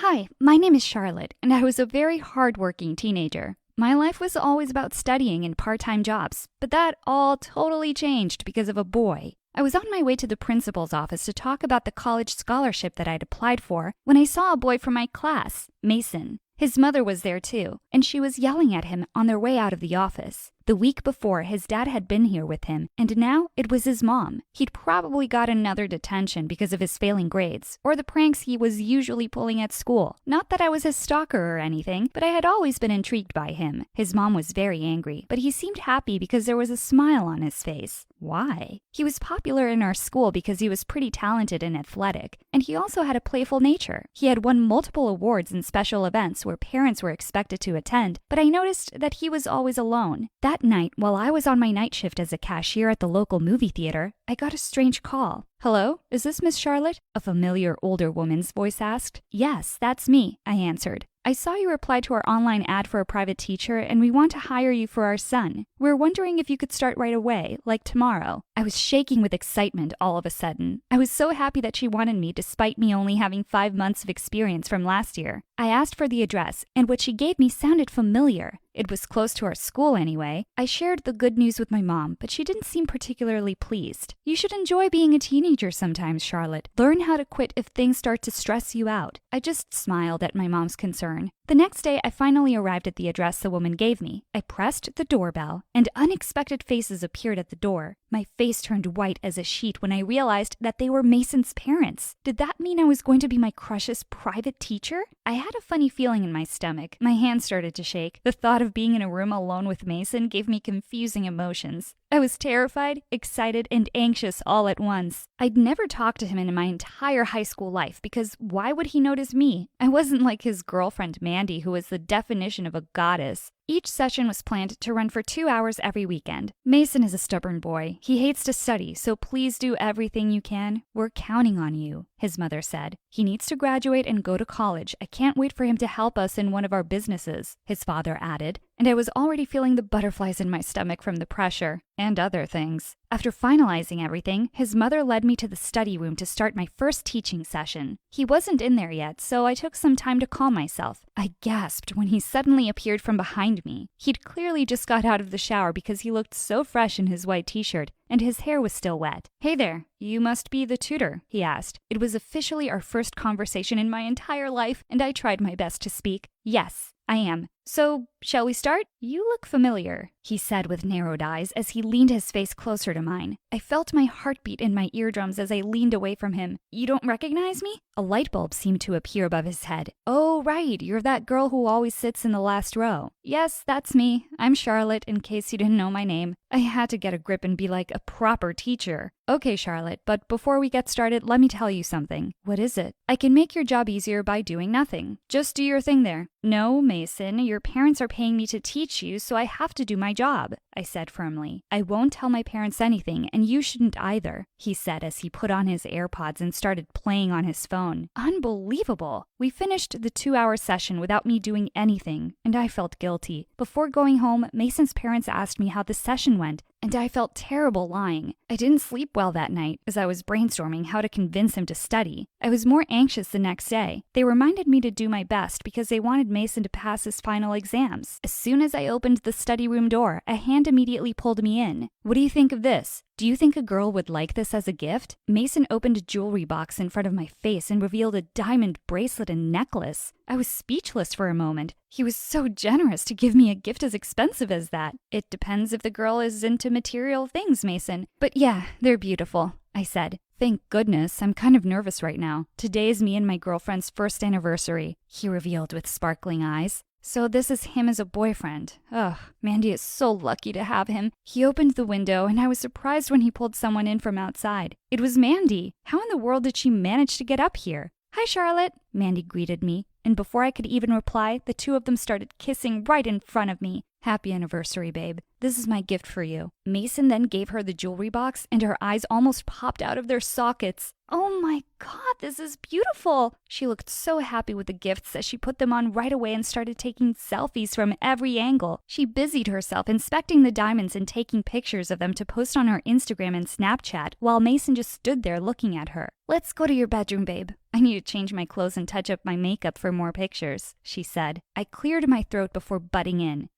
Hi, my name is Charlotte, and I was a very hardworking teenager. My life was always about studying and part-time jobs, but that all totally changed because of a boy. I was on my way to the principal's office to talk about the college scholarship that I'd applied for when I saw a boy from my class, Mason. His mother was there too, and she was yelling at him on their way out of the office. The week before, his dad had been here with him, and now it was his mom. He'd probably got another detention because of his failing grades, or the pranks he was usually pulling at school. Not that I was his stalker or anything, but I had always been intrigued by him. His mom was very angry, but he seemed happy because there was a smile on his face. Why? He was popular in our school because he was pretty talented and athletic, and he also had a playful nature. He had won multiple awards in special events where parents were expected to attend, but I noticed that he was always alone. That night, while I was on my night shift as a cashier at the local movie theater, I got a strange call. "Hello, is this Miss Charlotte?" a familiar older woman's voice asked. "Yes, that's me," I answered. "I saw you reply to our online ad for a private teacher, and we want to hire you for our son. We're wondering if you could start right away, like tomorrow." I was shaking with excitement all of a sudden. I was so happy that she wanted me despite me only having 5 months of experience from last year. I asked for the address, and what she gave me sounded familiar. It was close to our school anyway. I shared the good news with my mom, but she didn't seem particularly pleased. "You should enjoy being a teenager sometimes, Charlotte. Learn how to quit if things start to stress you out." I just smiled at my mom's concern. The next day, I finally arrived at the address the woman gave me. I pressed the doorbell, and unexpected faces appeared at the door. My face turned white as a sheet when I realized that they were Mason's parents. Did that mean I was going to be my crush's private teacher? I had a funny feeling in my stomach. My hands started to shake. The thought of being in a room alone with Mason gave me confusing emotions. I was terrified, excited, and anxious all at once. I'd never talked to him in my entire high school life because why would he notice me? I wasn't like his girlfriend Mandy, who was the definition of a goddess. Each session was planned to run for 2 hours every weekend. Mason is a stubborn boy. He hates to study, so please do everything you can. We're counting on you, his mother said. He needs to graduate and go to college. I can't wait for him to help us in one of our businesses, his father added, and I was already feeling the butterflies in my stomach from the pressure and other things. After finalizing everything, his mother led me to the study room to start my first teaching session. He wasn't in there yet, so I took some time to calm myself. I gasped when he suddenly appeared from behind me. He'd clearly just got out of the shower because he looked so fresh in his white t-shirt, and his hair was still wet. "Hey there, you must be the tutor," he asked. It was officially our first conversation in my entire life, and I tried my best to speak. "Yes, I am. So, shall we start? You look familiar," he said with narrowed eyes as he leaned his face closer to mine. I felt my heartbeat in my eardrums as I leaned away from him. "You don't recognize me?" A light bulb seemed to appear above his head. "Oh, right, you're that girl who always sits in the last row." "Yes, that's me. I'm Charlotte, in case you didn't know my name." I had to get a grip and be like a proper teacher. "Okay, Charlotte, but before we get started, let me tell you something." "What is it?" "I can make your job easier by doing nothing. Just do your thing there." "No, Mason, your parents are paying me to teach you, so I have to do my job," I said firmly. "I won't tell my parents anything, and you shouldn't either," he said as he put on his AirPods and started playing on his phone. Unbelievable! We finished the 2-hour session without me doing anything, and I felt guilty. Before going home, Mason's parents asked me how the session went, and I felt terrible lying. I didn't sleep well that night as I was brainstorming how to convince him to study. I was more anxious the next day. They reminded me to do my best because they wanted Mason to pass his final exams. As soon as I opened the study room door, a hand immediately pulled me in. "What do you think of this? Do you think a girl would like this as a gift?" Mason opened a jewelry box in front of my face and revealed a diamond bracelet and necklace. I was speechless for a moment. He was so generous to give me a gift as expensive as that. "It depends if the girl is into material things, Mason. But yeah, they're beautiful," I said. "Thank goodness, I'm kind of nervous right now. Today is me and my girlfriend's first anniversary," he revealed with sparkling eyes. "So this is him as a boyfriend. Ugh, Mandy is so lucky to have him." He opened the window, and I was surprised when he pulled someone in from outside. It was Mandy. How in the world did she manage to get up here? "Hi, Charlotte," Mandy greeted me, and before I could even reply, the two of them started kissing right in front of me. "Happy anniversary, babe. This is my gift for you." Mason then gave her the jewelry box, and her eyes almost popped out of their sockets. "Oh my God, this is beautiful!" She looked so happy with the gifts that she put them on right away and started taking selfies from every angle. She busied herself inspecting the diamonds and taking pictures of them to post on her Instagram and Snapchat, while Mason just stood there looking at her. "Let's go to your bedroom, babe. I need to change my clothes and touch up my makeup for more pictures," she said. I cleared my throat before butting in.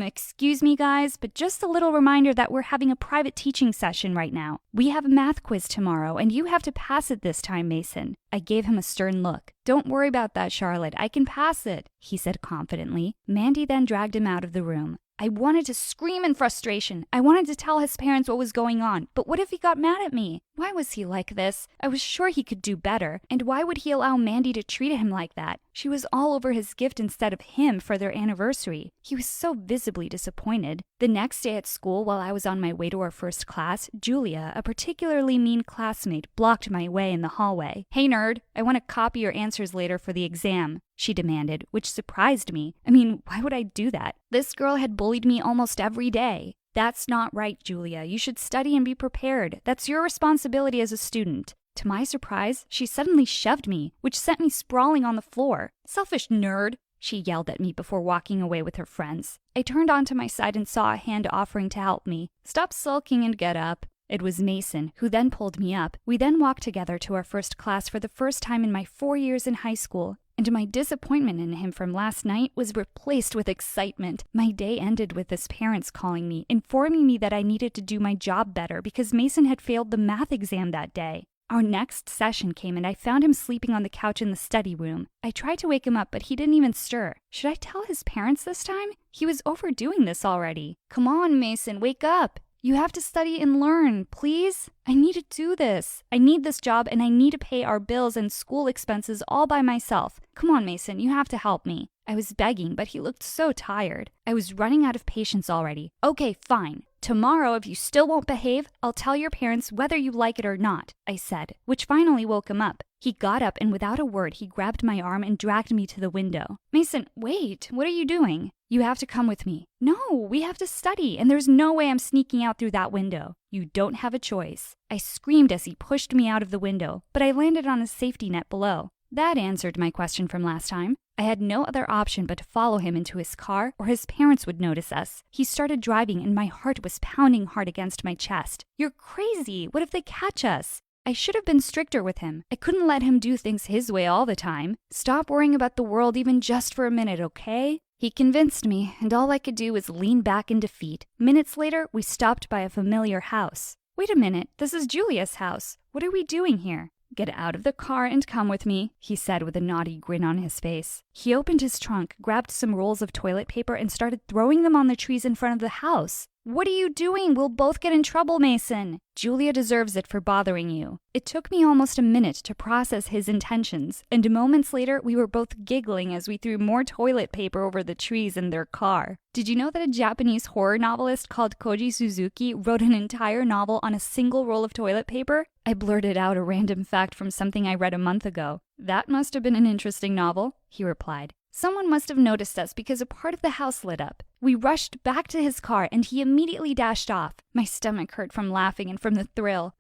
"Excuse me, guys, but just a little reminder that we're having a private teaching session right now. We have a math quiz tomorrow, and you have to pass it this time, Mason." I gave him a stern look. "Don't worry about that, Charlotte. I can pass it," he said confidently. Mandy then dragged him out of the room. I wanted to scream in frustration. I wanted to tell his parents what was going on, but what if he got mad at me? Why was he like this? I was sure he could do better, and why would he allow Mandy to treat him like that? She was all over his gift instead of him for their anniversary. He was so visibly disappointed. The next day at school, while I was on my way to our first class, Julia, a particularly mean classmate, blocked my way in the hallway. "Hey, nerd, I want to copy your answers later for the exam," she demanded, which surprised me. I mean, why would I do that? This girl had bullied me almost every day. "That's not right, Julia. You should study and be prepared. That's your responsibility as a student." To my surprise, she suddenly shoved me, which sent me sprawling on the floor. "Selfish nerd," she yelled at me before walking away with her friends. I turned onto my side and saw a hand offering to help me. "Stop sulking and get up." It was Mason, who then pulled me up. We then walked together to our first class for the first time in my 4 years in high school. And my disappointment in him from last night was replaced with excitement. My day ended with his parents calling me, informing me that I needed to do my job better because Mason had failed the math exam that day. Our next session came and I found him sleeping on the couch in the study room. I tried to wake him up, but he didn't even stir. Should I tell his parents this time? He was overdoing this already. "Come on, Mason, wake up. You have to study and learn, please? I need to do this. I need this job and I need to pay our bills and school expenses all by myself. Come on, Mason, you have to help me." I was begging, but he looked so tired. I was running out of patience already. "Okay, fine. Tomorrow, if you still won't behave, I'll tell your parents whether you like it or not," I said, which finally woke him up. He got up and without a word, he grabbed my arm and dragged me to the window. "Mason, wait, what are you doing?" "You have to come with me." "No, we have to study, and there's no way I'm sneaking out through that window." "You don't have a choice." I screamed as he pushed me out of the window, but I landed on a safety net below. That answered my question from last time. I had no other option but to follow him into his car, or his parents would notice us. He started driving, and my heart was pounding hard against my chest. "You're crazy! What if they catch us?" I should have been stricter with him. I couldn't let him do things his way all the time. "Stop worrying about the world even just for a minute, okay?" He convinced me, and all I could do was lean back in defeat. Minutes later, we stopped by a familiar house. "Wait a minute, this is Julia's house. What are we doing here?" "Get out of the car and come with me," he said with a naughty grin on his face. He opened his trunk, grabbed some rolls of toilet paper, and started throwing them on the trees in front of the house. "What are you doing? We'll both get in trouble, Mason." "Julia deserves it for bothering you." It took me almost a minute to process his intentions, and moments later we were both giggling as we threw more toilet paper over the trees in their car. Did you know that a Japanese horror novelist called Koji Suzuki wrote an entire novel on a single roll of toilet paper? I blurted out a random fact from something I read a month ago. "That must have been an interesting novel," he replied. Someone must have noticed us because a part of the house lit up. We rushed back to his car and he immediately dashed off. My stomach hurt from laughing and from the thrill.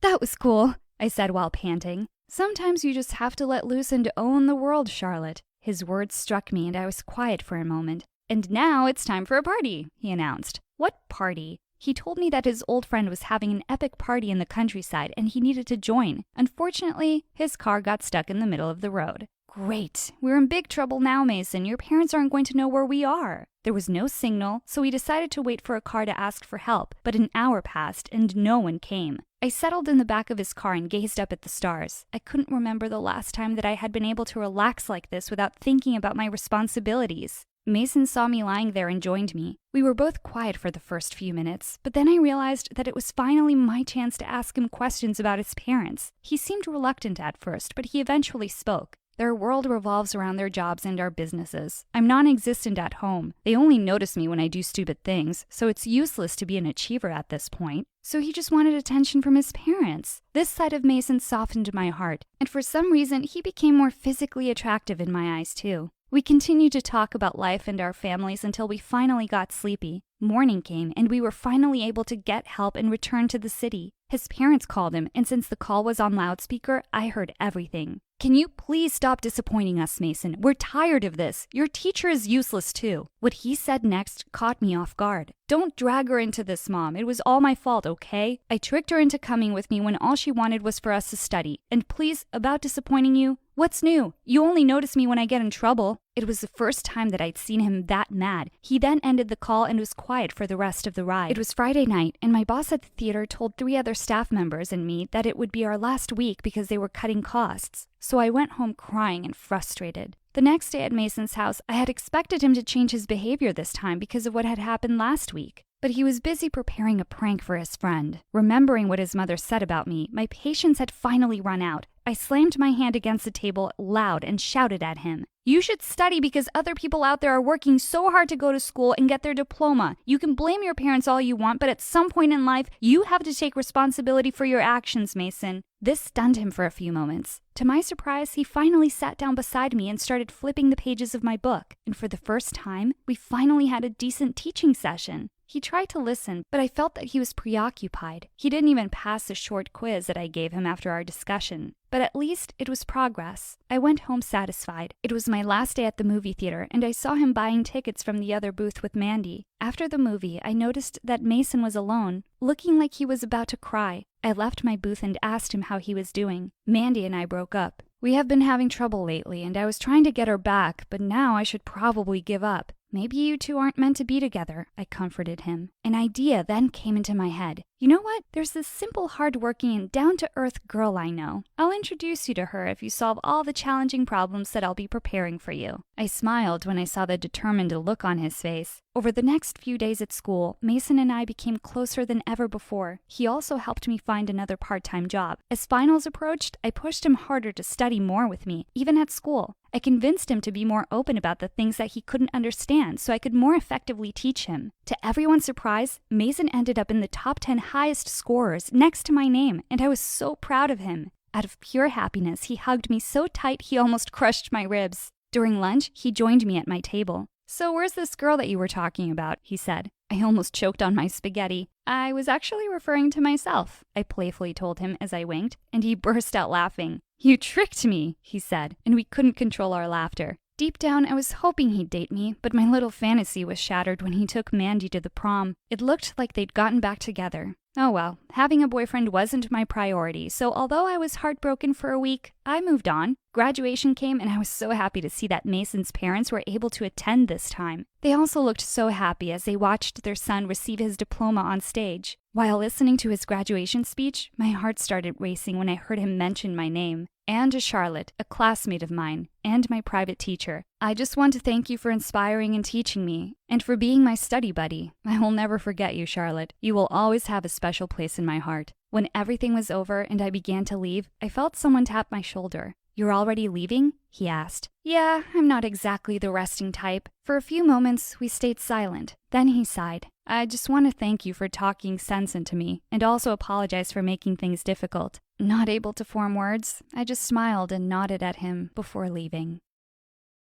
"That was cool," I said while panting. "Sometimes you just have to let loose and own the world, Charlotte." His words struck me and I was quiet for a moment. "And now it's time for a party," he announced. "What party?" He told me that his old friend was having an epic party in the countryside and he needed to join. Unfortunately, his car got stuck in the middle of the road. "Great. We're in big trouble now, Mason. Your parents aren't going to know where we are." There was no signal, so we decided to wait for a car to ask for help, but an hour passed and no one came. I settled in the back of his car and gazed up at the stars. I couldn't remember the last time that I had been able to relax like this without thinking about my responsibilities. Mason saw me lying there and joined me. We were both quiet for the first few minutes, but then I realized that it was finally my chance to ask him questions about his parents. He seemed reluctant at first, but he eventually spoke. "Their world revolves around their jobs and our businesses. I'm non-existent at home. They only notice me when I do stupid things, so it's useless to be an achiever at this point." So he just wanted attention from his parents. This side of Mason softened my heart, and for some reason he became more physically attractive in my eyes too. We continued to talk about life and our families until we finally got sleepy. Morning came, and we were finally able to get help and return to the city. His parents called him, and since the call was on loudspeaker, I heard everything. "Can you please stop disappointing us, Mason? We're tired of this. Your teacher is useless too." What he said next caught me off guard. "Don't drag her into this, Mom. It was all my fault, okay? I tricked her into coming with me when all she wanted was for us to study. And please, about disappointing you, what's new? You only notice me when I get in trouble." It was the first time that I'd seen him that mad. He then ended the call and was quiet for the rest of the ride. It was Friday night, and my boss at the theater told 3 other staff members and me that it would be our last week because they were cutting costs. So I went home crying and frustrated. The next day at Mason's house, I had expected him to change his behavior this time because of what had happened last week. But he was busy preparing a prank for his friend. Remembering what his mother said about me, my patience had finally run out. I slammed my hand against the table loud and shouted at him. "You should study because other people out there are working so hard to go to school and get their diploma. You can blame your parents all you want, but at some point in life, you have to take responsibility for your actions, Mason." This stunned him for a few moments. To my surprise, he finally sat down beside me and started flipping the pages of my book. And for the first time, we finally had a decent teaching session. He tried to listen, but I felt that he was preoccupied. He didn't even pass the short quiz that I gave him after our discussion. But at least it was progress. I went home satisfied. It was my last day at the movie theater, and I saw him buying tickets from the other booth with Mandy. After the movie, I noticed that Mason was alone, looking like he was about to cry. I left my booth and asked him how he was doing. Mandy and I broke up. "We have been having trouble lately, and I was trying to get her back, but now I should probably give up. Maybe you two aren't meant to be together," I comforted him. An idea then came into my head. "You know what? There's this simple, hard-working, and down-to-earth girl I know. I'll introduce you to her if you solve all the challenging problems that I'll be preparing for you." I smiled when I saw the determined look on his face. Over the next few days at school, Mason and I became closer than ever before. He also helped me find another part-time job. As finals approached, I pushed him harder to study more with me, even at school. I convinced him to be more open about the things that he couldn't understand so I could more effectively teach him. To everyone's surprise, Mason ended up in the top 10 highest scorers next to my name, and I was so proud of him. Out of pure happiness, he hugged me so tight he almost crushed my ribs. During lunch, he joined me at my table. "So where's this girl that you were talking about?" he said. I almost choked on my spaghetti. "I was actually referring to myself," I playfully told him as I winked, and he burst out laughing. "You tricked me," he said, and we couldn't control our laughter. Deep down, I was hoping he'd date me, but my little fantasy was shattered when he took Mandy to the prom. It looked like they'd gotten back together. Oh well, having a boyfriend wasn't my priority, so although I was heartbroken for a week, I moved on. Graduation came, and I was so happy to see that Mason's parents were able to attend this time. They also looked so happy as they watched their son receive his diploma on stage. While listening to his graduation speech, my heart started racing when I heard him mention my name. And to Charlotte, a classmate of mine, and my private teacher. "I just want to thank you for inspiring and teaching me, and for being my study buddy. I will never forget you, Charlotte. You will always have a special place in my heart." When everything was over and I began to leave, I felt someone tap my shoulder. "You're already leaving?" he asked. "Yeah, I'm not exactly the resting type." For a few moments, we stayed silent. Then he sighed. "I just want to thank you for talking sense into me, and also apologize for making things difficult." Not able to form words, I just smiled and nodded at him before leaving.